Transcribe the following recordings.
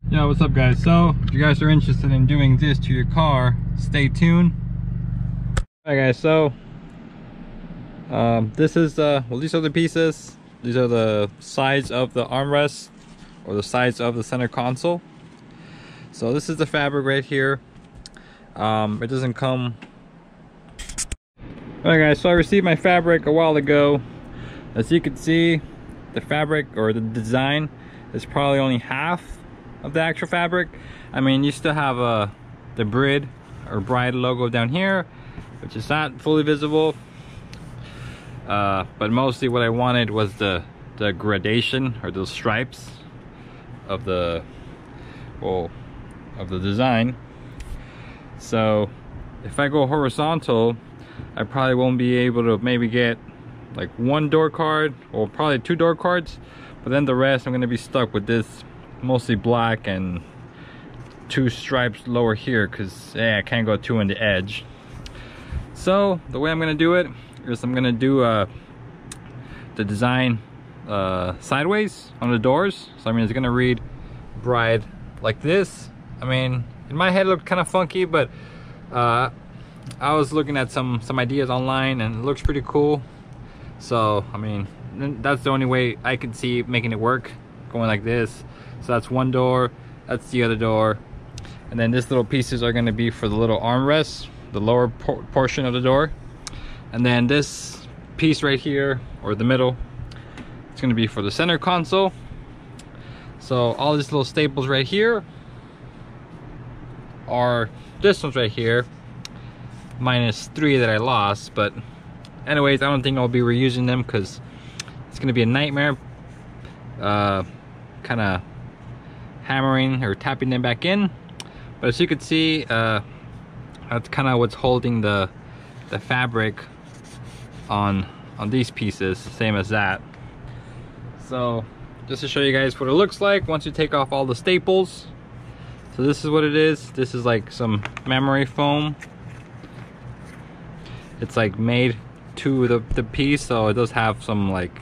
Yo, what's up guys? So if you guys are interested in doing this to your car, stay tuned. Alright guys, so this is well, these are the pieces. These are the sides of the armrest or the sides of the center console. So this is the fabric right here. It doesn't come. Alright guys, so I received my fabric a while ago. As you can see, the fabric or the design is probably only half of the actual fabric. I mean, you still have the Bride or Bride logo down here, which is not fully visible. But mostly what I wanted was the gradation or those stripes of the design. So if I go horizontal, I probably won't be able to maybe get like one door card or probably two door cards, but then the rest I'm going to be stuck with this mostly black and two stripes lower here because I can't go two on the edge. So the way I'm going to do it is I'm going to do the design sideways on the doors. So I mean, it's going to read Bride like this. I mean, in my head it looked kind of funky, but I was looking at some ideas online and it looks pretty cool. So I mean, that's the only way I can see making it work, going like this. So that's one door, that's the other door, and then these little pieces are going to be for the little armrest, the lower portion of the door, and then this piece right here, or the middle, it's going to be for the center console. So all these little staples right here are this one's right here, minus 3 that I lost. But anyways, I don't think I'll be reusing them because it's going to be a nightmare kind of hammering or tapping them back in. But as you can see, that's kind of what's holding the fabric on these pieces, same as that. So just to show you guys what it looks like once you take off all the staples. So this is what it is. This is like some memory foam. It's like made to the piece, so it does have some like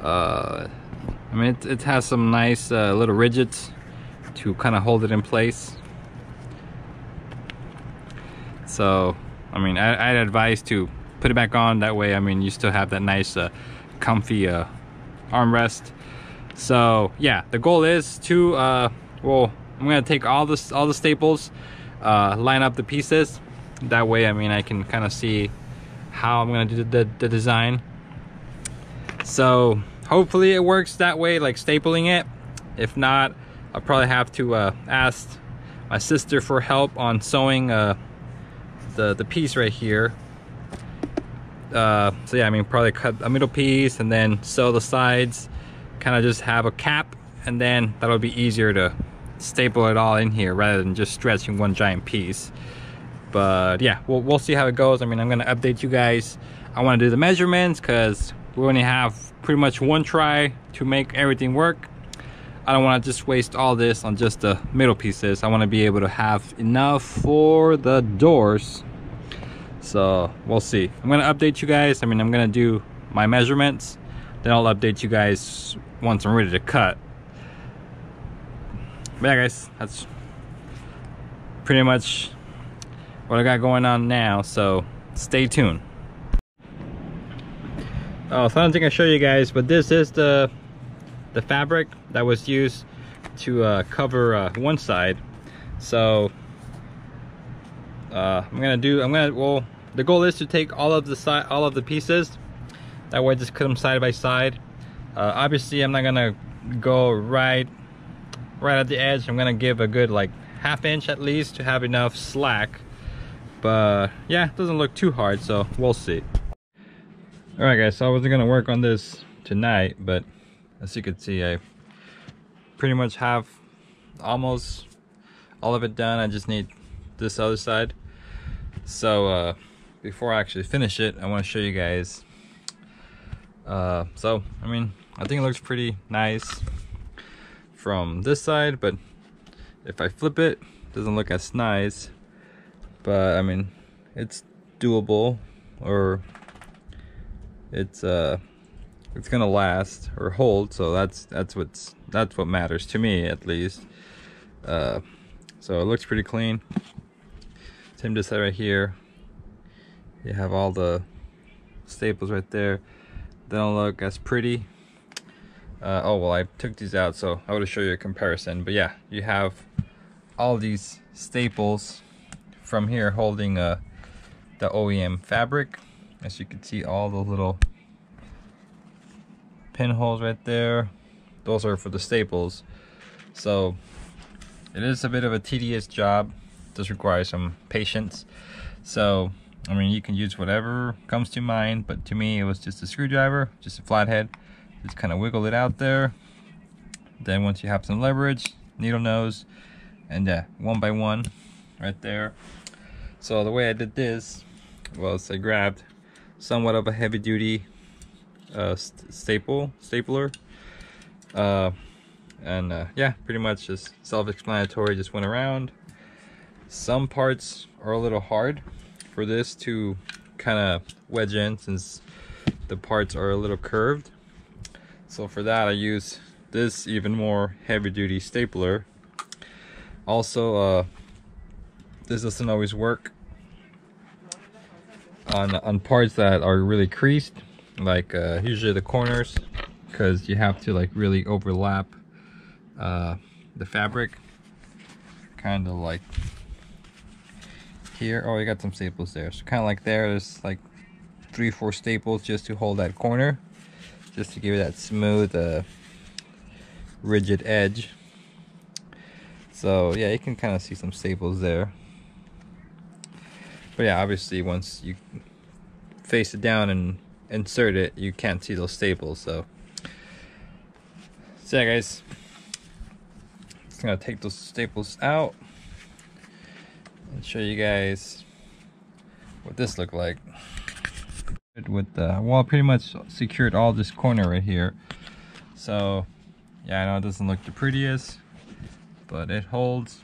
I mean, it has some nice little ridges to kind of hold it in place. So I mean, I'd advise to put it back on. That way, I mean, you still have that nice comfy armrest. So yeah, the goal is to well, I'm gonna take all the staples, line up the pieces. That way, I mean, I can kind of see how I'm gonna do the design. So hopefully it works that way, like stapling it. If not, I'll probably have to ask my sister for help on sewing the piece right here. So yeah, I mean, probably cut a middle piece and then sew the sides, kind of just have a cap, and then that'll be easier to staple it all in here rather than just stretching one giant piece. But yeah, we'll see how it goes. I mean, I'm gonna update you guys. I want to do the measurements because we only have pretty much one try to make everything work. I don't want to just waste all this on just the middle pieces. I want to be able to have enough for the doors. So we'll see. I'm gonna update you guys. I mean, I'm gonna do my measurements, then I'll update you guys once I'm ready to cut. But yeah guys, that's pretty much what I got going on now, so stay tuned. Oh, so I don't think I showed you guys, but this is the fabric that was used to cover one side. So well, the goal is to take all of the pieces. That way, just cut them side by side. Obviously, I'm not gonna go right at the edge. I'm gonna give a good like ½ inch at least to have enough slack. But yeah, it doesn't look too hard, so we'll see. All right, guys. So I wasn't gonna work on this tonight, but as you can see, I pretty much have almost all of it done. I just need this other side. So before I actually finish it, I want to show you guys. So I mean, I think it looks pretty nice from this side, but if I flip it, doesn't look as nice, but I mean it's doable, or it's gonna last or hold, so that's what matters to me, at least. So it looks pretty clean. Same this side right here. You have all the staples right there. They don't look as pretty. Oh well, I took these out, so I want to show you a comparison. But yeah, you have all these staples from here holding the OEM fabric. As you can see, all the little pinholes right there, those are for the staples. So it is a bit of a tedious job. It does require some patience. So I mean, you can use whatever comes to mind, but to me it was just a screwdriver, just a flathead. Just kind of wiggle it out there. Then once you have some leverage, needle nose, and one by one right there. So the way I did this was I grabbed somewhat of a heavy duty stapler, and yeah, pretty much just self-explanatory. Just went around. Some parts are a little hard for this to kind of wedge in, since the parts are a little curved. So for that, I use this even more heavy duty stapler. Also, this doesn't always work on parts that are really creased, like usually the corners, because you have to like really overlap the fabric, kind of like here. Oh, you got some staples there, so kind of like there's like 3-4 staples just to hold that corner, just to give it that smooth rigid edge. So yeah, you can kind of see some staples there, but yeah, obviously once you face it down and insert it, you can't see those staples. So yeah guys, just gonna take those staples out and show you guys what this looked like. With the well, pretty much secured all this corner right here. So yeah, I know it doesn't look the prettiest, but it holds.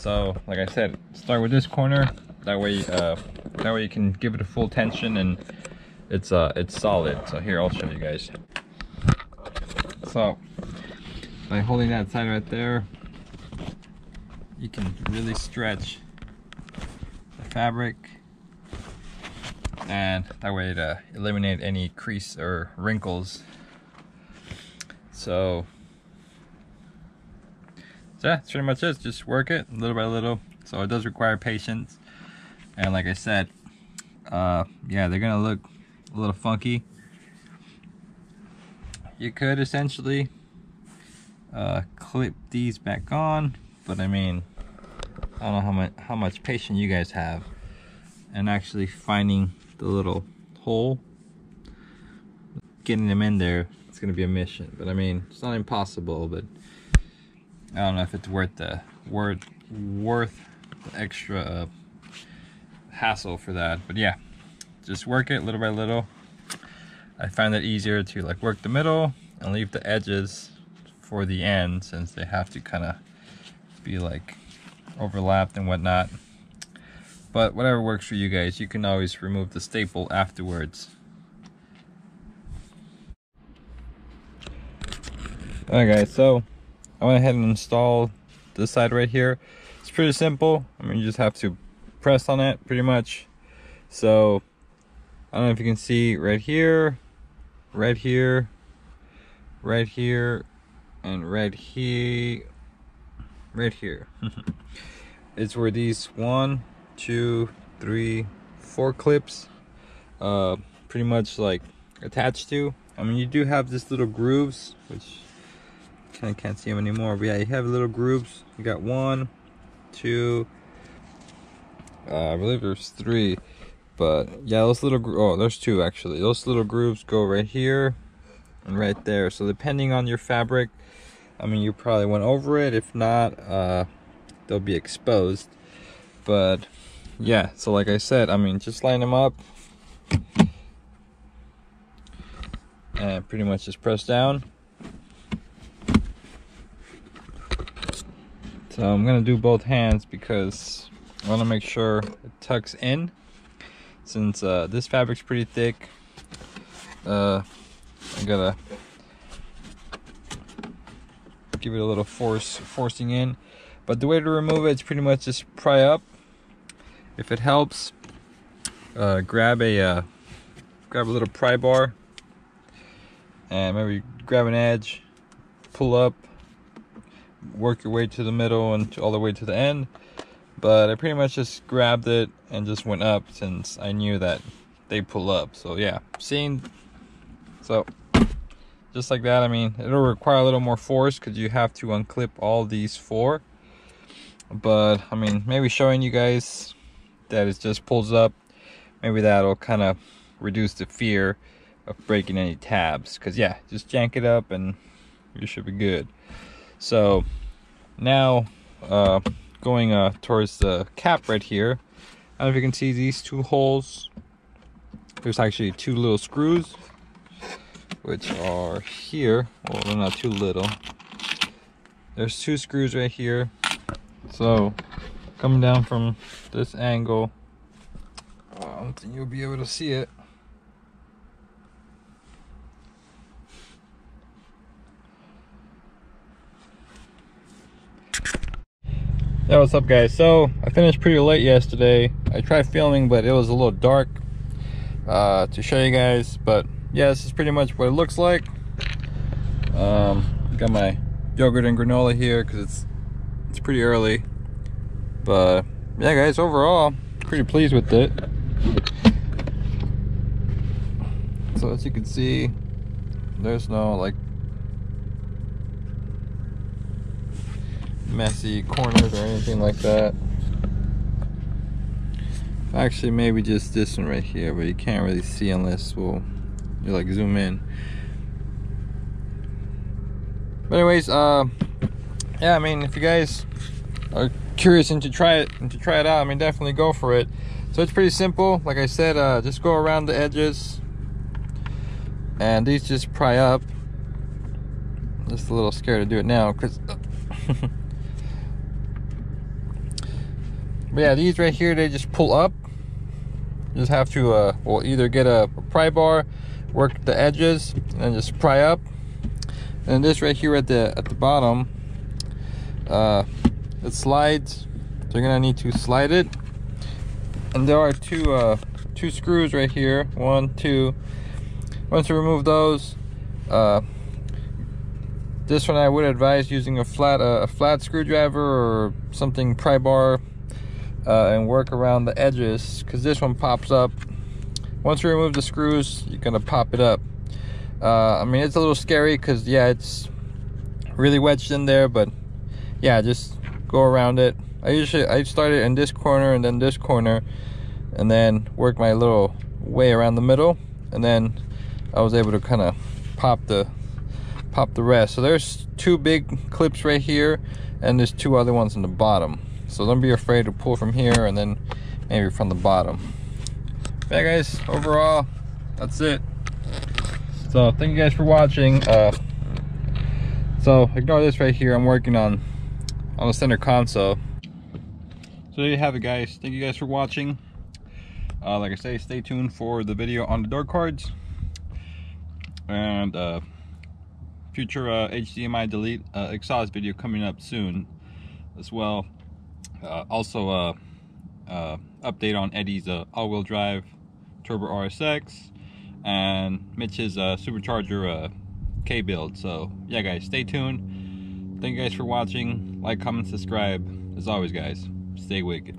So like I said, start with this corner. That way you can give it a full tension, and it's solid. So here, I'll show you guys. So by holding that side right there, you can really stretch the fabric, and that way to eliminate any crease or wrinkles. So yeah, that's pretty much it. Just work it little by little. So it does require patience, and like I said, yeah, they're gonna look a little funky. You could essentially clip these back on, but I mean, I don't know how much patience you guys have, and actually finding the little hole, getting them in there, it's gonna be a mission. But I mean, it's not impossible, but I don't know if it's worth the extra hassle for that. But yeah, just work it little by little. I find it easier to like work the middle and leave the edges for the end, since they have to kind of be like overlapped and whatnot. But whatever works for you guys, you can always remove the staple afterwards. Alright guys, so I went ahead and installed this side right here. It's pretty simple. I mean, you just have to press on it pretty much. So I don't know if you can see right here, right here, right here, and right here, right here. It's where these 1, 2, 3, 4 clips pretty much like attached to. I mean, you do have this little grooves, which kind of can't see them anymore, but yeah, you have little grooves. You got 1, 2, I believe there's 3, but yeah, those little oh, there's 2 actually. Those little grooves go right here and right there. So depending on your fabric, I mean, you probably went over it. If not, they'll be exposed. But yeah, so like I said, I mean, just line them up and pretty much just press down. So I'm gonna do both hands because I want to make sure it tucks in, since this fabric's pretty thick. I gotta give it a little forcing in. But the way to remove it's pretty much just pry up. If it helps, grab a little pry bar and maybe grab an edge, pull up, work your way to the middle and all the way to the end. But I pretty much just grabbed it and just went up, since I knew that they pull up. So yeah, so just like that. I mean, it'll require a little more force because you have to unclip all these four. But I mean, maybe showing you guys that it just pulls up, maybe that'll kind of reduce the fear of breaking any tabs. Because yeah, just jank it up and you should be good. So now going towards the cap right here, I don't know if you can see these two holes. There's actually two little screws, which are here. Well, they're not too little. There's two screws right here. So coming down from this angle, I don't think you'll be able to see it. Yeah, what's up guys? So I finished pretty late yesterday. I tried filming, but it was a little dark to show you guys. But yeah, this is pretty much what it looks like. Got my yogurt and granola here because it's pretty early. But yeah guys, overall pretty pleased with it. So as you can see, there's no like messy corners or anything like that. Actually, maybe just this one right here, but you can't really see unless you like zoom in. But anyways, yeah, I mean, if you guys are curious and to try it out, I mean, definitely go for it. So it's pretty simple. Like I said, just go around the edges, and these just pry up. Just a little scared to do it now because. But yeah, these right here, they just pull up. You just have to well, either get a pry bar, work the edges, and then just pry up. And this right here at the bottom, it slides. So you're gonna need to slide it. And there are two screws right here. 1, 2. Once you remove those, this one I would advise using a flat screwdriver or something pry bar. And work around the edges, because this one pops up. Once you remove the screws, you're gonna pop it up. I mean, it's a little scary because yeah, it's really wedged in there, but yeah, just go around it. I started in this corner and then this corner, and then work my little way around the middle, and then I was able to kind of pop the rest. So there's two big clips right here, and there's two other ones in the bottom. So don't be afraid to pull from here and then maybe from the bottom. Yeah guys, overall, that's it. So thank you guys for watching. So ignore this right here. I'm working on the center console. So there you have it guys. Thank you guys for watching. Like I say, stay tuned for the video on the door cards. And future HDMI delete exhaust video coming up soon as well. Also update on Eddie's all-wheel drive turbo RSX and Mitch's supercharger K build. So yeah guys, stay tuned. Thank you guys for watching. Like, comment, subscribe. As always guys, stay wicked.